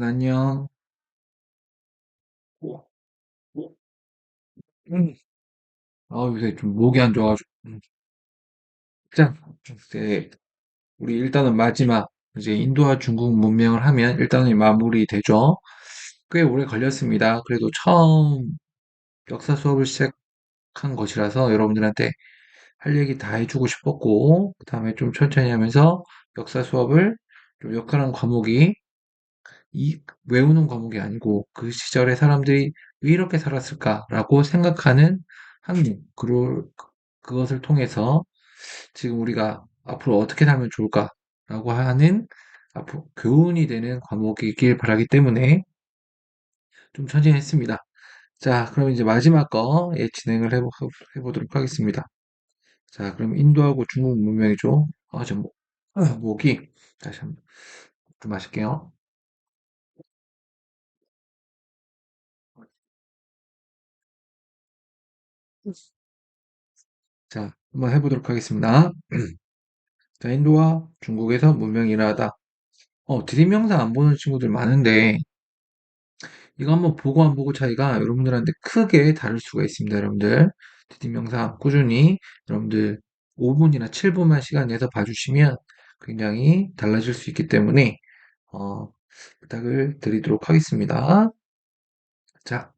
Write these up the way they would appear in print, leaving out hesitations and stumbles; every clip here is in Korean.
안녕. 음, 요새 좀 목이 안 좋아가지고. 자, 이제 우리 일단은 마지막 이제 인도와 중국 문명을 하면 일단은 마무리되죠. 꽤 오래 걸렸습니다. 그래도 처음 역사 수업을 시작한 것이라서 여러분들한테 할 얘기 다 해주고 싶었고, 그다음에 좀 천천히 하면서 역사 수업을 좀 역할한 과목이 외우는 과목이 아니고 그 시절에 사람들이 왜 이렇게 살았을까라고 생각하는 학문, 그것을 통해서 지금 우리가 앞으로 어떻게 살면 좋을까라고 하는 앞으로 교훈이 되는 과목이길 바라기 때문에 좀 천천히 했습니다. 자, 그럼 이제 마지막 거 진행을 해보도록 하겠습니다. 자, 그럼 인도하고 중국 문명이죠. 목이 다시 한번 좀 마실게요. 자, 한번 해보도록 하겠습니다. 자, 인도와 중국에서 문명이 일어나다. 드림영상 안 보는 친구들 많은데, 이거 한번 보고 안 보고 차이가 여러분들한테 크게 다를 수가 있습니다, 여러분들. 드림영상 꾸준히 여러분들 5분이나 7분만 시간 내서 봐주시면 굉장히 달라질 수 있기 때문에, 어, 부탁을 드리도록 하겠습니다. 자,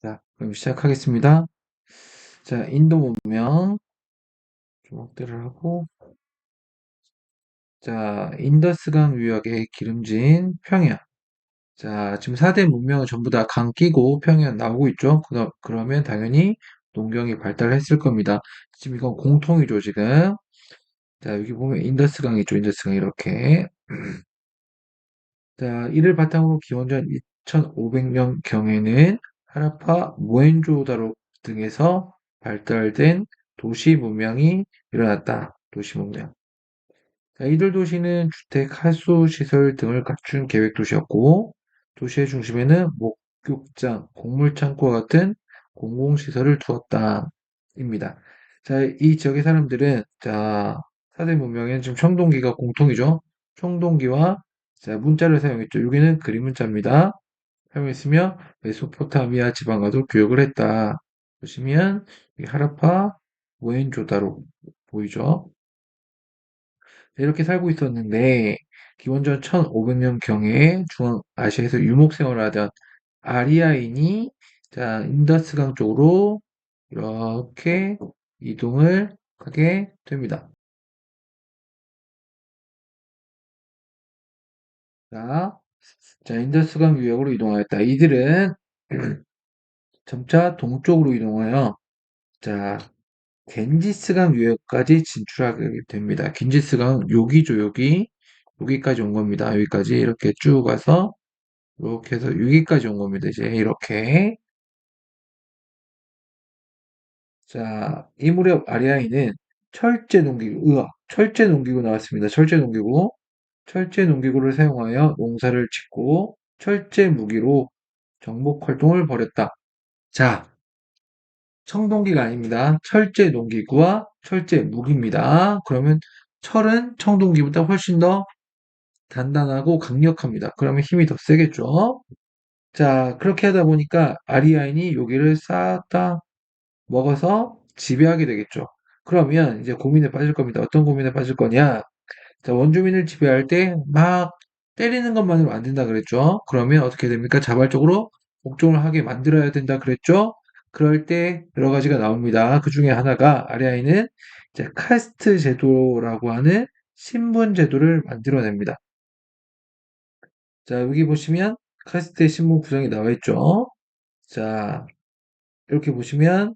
자, 그럼 시작하겠습니다. 자, 인도 문명 주목들을 하고, 자, 인더스강 유역의 기름진 평야. 자, 지금 4대 문명은 전부 다 강 끼고 평양 나오고 있죠? 그러면 당연히 농경이 발달했을 겁니다. 지금 이건 공통이죠, 지금. 자, 여기 보면 인더스강 있죠, 인더스강 이렇게. 자, 이를 바탕으로 기원전 2500년경에는 하라파, 모헨조다로 등에서 발달된 도시 문명이 일어났다. 도시 문명. 자, 이들 도시는 주택, 하수 시설 등을 갖춘 계획 도시였고, 도시의 중심에는 목욕장, 곡물창고와 같은 공공시설을 두었다. 입니다. 자, 이 지역의 사람들은, 자, 사대 문명에는 지금 청동기가 공통이죠. 청동기와 자, 문자를 사용했죠. 여기는 그림 문자입니다. 사용했으며, 메소포타미아 지방과도 교역을 했다. 보시면, 이 하라파, 모헨조다로 보이죠. 이렇게 살고 있었는데 기원전 1500년경에 중앙아시아에서 유목 생활을 하던 아리아인이 자, 인더스강 쪽으로 이렇게 이동을 하게 됩니다. 자, 자, 인더스강 유역으로 이동하였다. 이들은 점차 동쪽으로 이동하여 자, 겐지스강 유역까지 진출하게 됩니다. 겐지스강 여기죠, 여기. 여기까지 온 겁니다. 여기까지 이렇게 쭉 와서 이렇게 해서 여기까지 온 겁니다. 이제 이렇게. 자, 이 무렵 아리아인은 철제 농기구, 철제 농기구 나왔습니다. 철제 농기구. 철제 농기구를 사용하여 농사를 짓고 철제 무기로 정복 활동을 벌였다. 자, 청동기가 아닙니다. 철제 농기구와 철제 무기입니다. 그러면 철은 청동기보다 훨씬 더 단단하고 강력합니다. 그러면 힘이 더 세겠죠? 자, 그렇게 하다 보니까 아리아인이 여기를 싹 다 먹어서 지배하게 되겠죠. 그러면 이제 고민에 빠질 겁니다. 어떤 고민에 빠질 거냐? 자, 원주민을 지배할 때 막 때리는 것만으로 안 된다 그랬죠. 그러면 어떻게 됩니까? 자발적으로 복종을 하게 만들어야 된다 그랬죠. 그럴 때 여러 가지가 나옵니다. 그 중에 하나가 아리아인은 이제 카스트 제도라고 하는 신분 제도를 만들어냅니다. 자, 여기 보시면 카스트 신분 구성이 나와 있죠. 자, 이렇게 보시면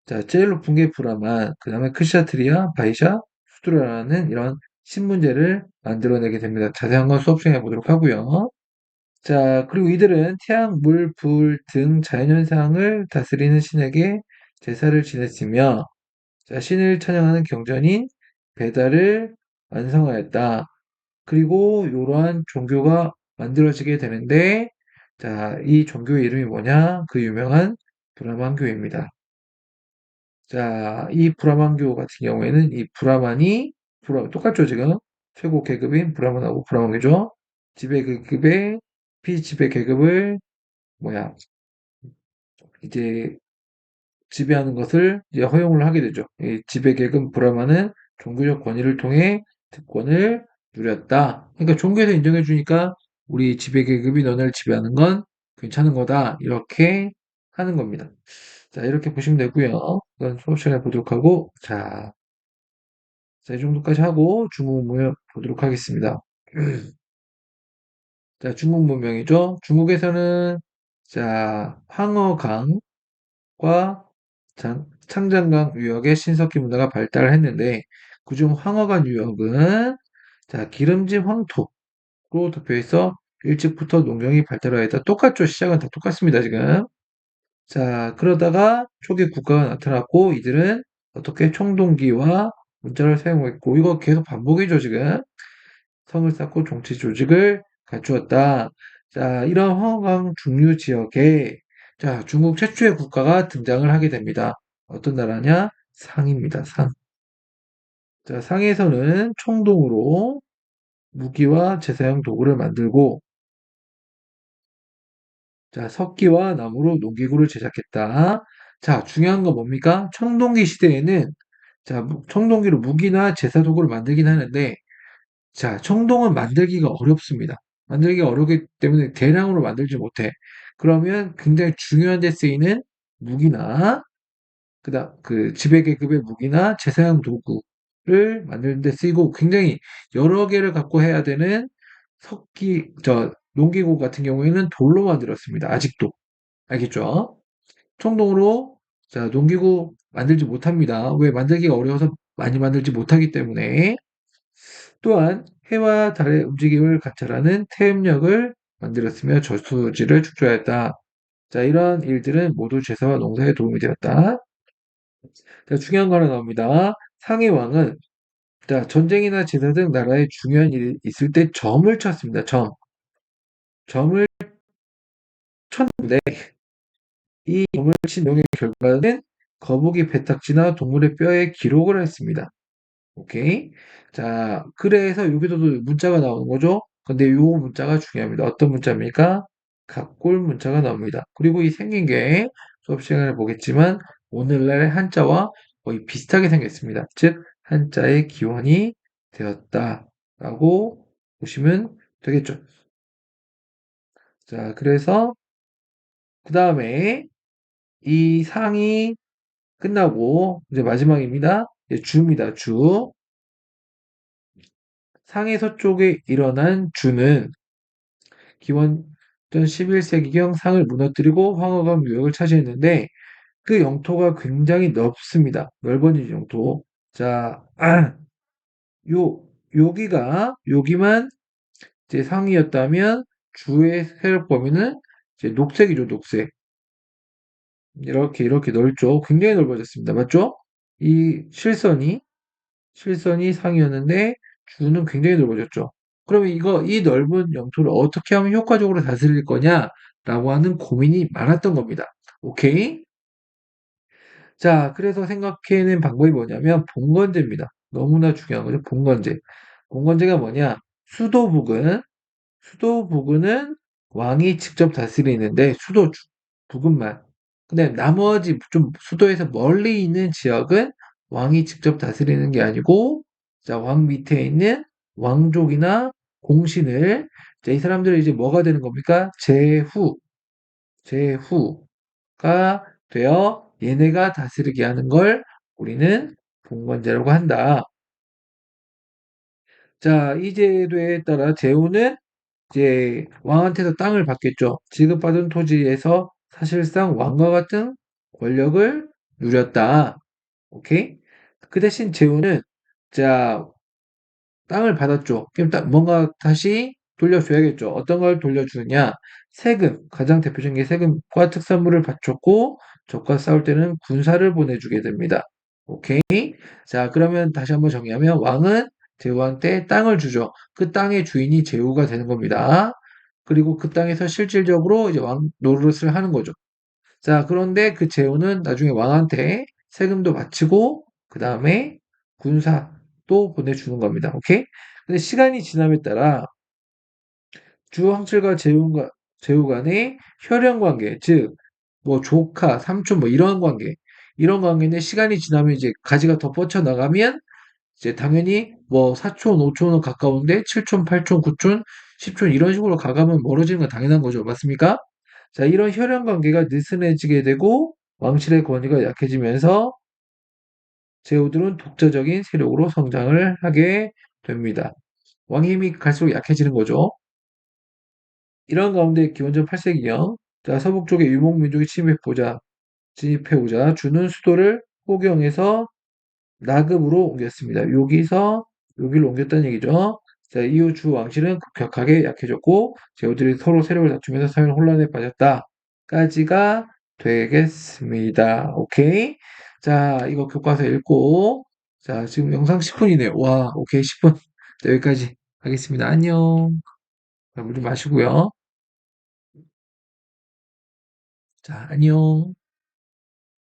자, 제일 높은 게 브라만, 그 다음에 크샤트리아, 바이샤, 수드라라는 이런 신문제를 만들어내게 됩니다. 자세한 건 수업 시간에 보도록 하고요. 자, 그리고 이들은 태양, 물, 불 등 자연현상을 다스리는 신에게 제사를 지냈으며, 자, 신을 찬양하는 경전인 배달을 완성하였다. 그리고 이러한 종교가 만들어지게 되는데, 자, 이 종교의 이름이 뭐냐? 그 유명한 브라만교입니다. 자, 이 브라만교 같은 경우에는 이 브라만이 똑같죠, 지금? 최고 계급인 브라만하고 브라만이죠. 지배 계급의 피지배 계급을 뭐야 이제 지배하는 것을 이제 허용을 하게 되죠. 이 지배 계급 브라만은 종교적 권위를 통해 특권을 누렸다. 그러니까 종교에서 인정해 주니까 우리 지배 계급이 너네를 지배하는 건 괜찮은 거다. 이렇게 하는 겁니다. 자, 이렇게 보시면 되고요. 이건 수업 시간에 보도록 하고 자, 이 정도까지 하고 중국 문명 보도록 하겠습니다. 자, 중국 문명이죠. 중국에서는 자, 황허강과 창장강 유역의 신석기 문화가 발달을 했는데 그중 황허강 유역은 자, 기름진 황토로 덮여있어 일찍부터 농경이 발달하였다. 똑같죠. 시작은 다 똑같습니다. 지금. 자, 그러다가 초기 국가가 나타났고 이들은 어떻게 청동기와 문자를 사용했고 이거 계속 반복이죠. 지금. 성을 쌓고 정치 조직을 갖추었다. 자, 이런 허강 중류 지역에 자, 중국 최초의 국가가 등장을 하게 됩니다. 어떤 나라냐? 상입니다. 상. 자, 상에서는 청동으로 무기와 제사용 도구를 만들고 자, 석기와 나무로 농기구를 제작했다. 자, 중요한 건 뭡니까? 청동기 시대에는 자, 청동기로 무기나 제사 도구를 만들긴 하는데 자, 청동은 만들기가 어렵습니다. 만들기가 어렵기 때문에 대량으로 만들지 못해. 그러면 굉장히 중요한 데 쓰이는 무기나 그다음 그 지배계급의 무기나 제사용 도구를 만드는 데 쓰이고 굉장히 여러 개를 갖고 해야 되는 농기구 같은 경우에는 돌로 만들었습니다. 아직도. 알겠죠? 청동으로 자, 농기구 만들지 못합니다. 왜? 만들기가 어려워서 많이 만들지 못하기 때문에. 또한 해와 달의 움직임을 관찰하는 태엽력을 만들었으며 저수지를 축조하였다. 자, 이러한 일들은 모두 제사와 농사에 도움이 되었다. 자, 중요한 거 하나 나옵니다. 상해 왕은 자, 전쟁이나 제사 등 나라에 중요한 일이 있을 때 점을 쳤습니다. 점을 쳤는데 이 점을 친 내용의 결과는 거북이 배탁지나 동물의 뼈에 기록을 했습니다. 오케이. 자, 그래서 여기서도 문자가 나오는 거죠. 근데 요 문자가 중요합니다. 어떤 문자입니까? 각골 문자가 나옵니다. 그리고 이 생긴 게 수업 시간에 보겠지만 오늘날의 한자와 거의 비슷하게 생겼습니다. 즉 한자의 기원이 되었다라고 보시면 되겠죠. 자, 그래서 그 다음에 이 상이 끝나고 이제 마지막입니다. 이제 주입니다. 주. 상해 서쪽에 일어난 주는 기원전 11세기경 상을 무너뜨리고 황허강 유역을 차지했는데 그 영토가 굉장히 넓습니다. 넓어진 영토. 자, 여기만 이제 상이었다면 주의 세력 범위는 이제 녹색이죠, 녹색. 이렇게 넓죠. 굉장히 넓어졌습니다. 맞죠? 이 실선이 상이었는데 주는 굉장히 넓어졌죠. 그러면 이 넓은 영토를 어떻게 하면 효과적으로 다스릴 거냐라고 하는 고민이 많았던 겁니다. 오케이? 자, 그래서 생각해낸 방법이 뭐냐면 봉건제입니다. 너무나 중요한 거죠. 봉건제. 봉건제가 뭐냐? 수도 부근은 왕이 직접 다스리는데 부근만. 근데 나머지 좀 수도에서 멀리 있는 지역은 왕이 직접 다스리는 게 아니고 자, 왕 밑에 있는 왕족이나 공신을 자, 이 사람들은 이제 뭐가 되는 겁니까? 제후가 되어 얘네가 다스리게 하는 걸 우리는 봉건제라고 한다. 자, 이 제도에 따라 제후는 이제 왕한테서 땅을 받겠죠. 지급받은 토지에서 사실상 왕과 같은 권력을 누렸다. 오케이? 그 대신 제후는 자, 땅을 받았죠. 그럼 뭔가 다시 돌려줘야겠죠. 어떤 걸 돌려주느냐? 세금, 가장 대표적인 게 세금과 특산물을 바쳤고 적과 싸울 때는 군사를 보내주게 됩니다. 오케이? 자, 그러면 다시 한번 정리하면 왕은 제후한테 땅을 주죠. 그 땅의 주인이 제후가 되는 겁니다. 그리고 그 땅에서 실질적으로 이제 왕 노릇을 하는 거죠. 자, 그런데 그 제후는 나중에 왕한테 세금도 바치고 그 다음에 군사도 보내주는 겁니다. 오케이? 근데 시간이 지남에 따라 주황칠과 제후 간의 혈연 관계, 즉, 뭐 조카, 삼촌, 뭐 이런 관계, 이런 관계는 시간이 지나면 이제 가지가 더 뻗쳐나가면 이제 당연히 뭐 4촌, 5촌은 가까운데 7촌, 8촌, 9촌, 10촌 이런 식으로 가가면 멀어지는 건 당연한 거죠. 맞습니까? 자, 이런 혈연 관계가 느슨해지게 되고 왕실의 권위가 약해지면서 제후들은 독자적인 세력으로 성장을 하게 됩니다. 왕의 힘이 갈수록 약해지는 거죠. 이런 가운데 기원전 8세기경 자, 서북 쪽의 유목민족이 진입해오자 주는 수도를 호경에서 나급으로 옮겼습니다. 여기서 여기로 옮겼다는 얘기죠. 자, 이후 주 왕실은 급격하게 약해졌고 제후들이 서로 세력을 다투면서 사회 혼란에 빠졌다까지가 되겠습니다. 오케이. 자, 이거 교과서 읽고 자, 지금 영상 10분이네요. 와, 오케이, 10분. 자, 여기까지 하겠습니다. 안녕. 물 좀 마시고요. 자, 안녕.